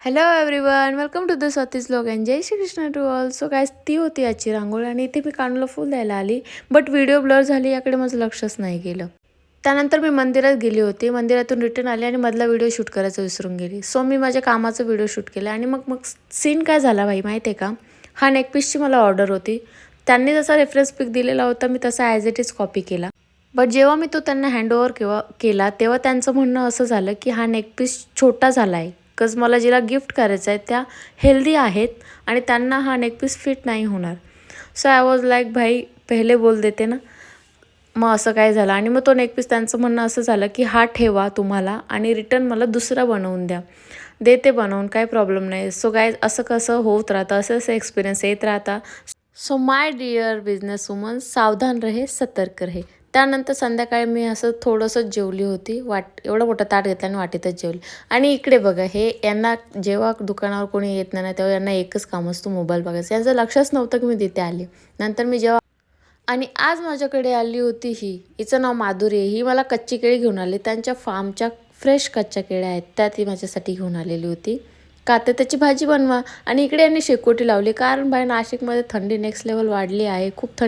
Hello everyone, welcome to the Swati's vlog and Jai Shri Krishna to all. So guys, ती होती आजची रांगोळी आणि इथे मी कानूला फुल द्यायला आली. बट व्हिडिओ ब्लर झाली याकडे माझं लक्षच नाही गेलं. त्यानंतर मी मंदिरात गेली होती. मंदिरातून रिटर्न आली आणि मधला व्हिडिओ शूट करायचं विसरून गेली. सो मी माझ्या कामाचा व्हिडिओ शूट केला आणि मग सीन काय झाला भाई माहिती आहे का? हा नेकपीसची मला ऑर्डर होती. त्यांनी जसा रेफरन्स पिक दिलेला होता मी तसा ॲज इट इज कॉपी केला. बट जेव्हा मी तो त्यांना हँडओव्हर केला तेव्हा त्यांचं म्हणणं असं झालं की हा नेकपीस छोटा झाला आहे. बिकॉज मला जिला गिफ्ट करायचं आहे त्या हेल्दी आहेत आणि त्यांना हा नेकपीस फिट नाही होणार. सो आय वॉज लाईक भाई पहिले बोल देते ना. मग असं काय झालं आणि मग तो नेकपीस त्यांचं म्हणणं असं झालं की हा ठेवा तुम्हाला आणि रिटर्न मला दुसरा बनवून द्या. देते बनवून, काही प्रॉब्लेम नाही. सो काय असं कसं होत राहतं, असं असं एक्सपिरियन्स येत राहता. So my dear business woman, सावधान रहे, सतर्क रहे. त्यानंतर संध्याकाळी मी असं थोडंसं जेवली होती. एवढं मोठं ताट घेतलं आणि वाटीतच जेवली. आणि इकडे बघा, हे यांना जेव्हा दुकानावर कोणी येत नाही ना तेव्हा यांना एकच काम असतं, मोबाईल बघायचं. यांचं लक्षच नव्हतं की मी तिथे आली. नंतर मी जेव्हा आणि आज माझ्याकडे आली होती हिचं नाव माधुरी आहे. ही मला कच्ची केळी घेऊन आली. त्यांच्या फार्मच्या फ्रेश कच्च्या केळ्या आहेत त्या ती माझ्यासाठी घेऊन आलेली होती. का तर त्याची भाजी बनवा. आणि इकडे यांनी शेकोटी लावली कारण बाहेर नाशिकमध्ये थंडी नेक्स्ट लेवल वाढली आहे. खूप थंडी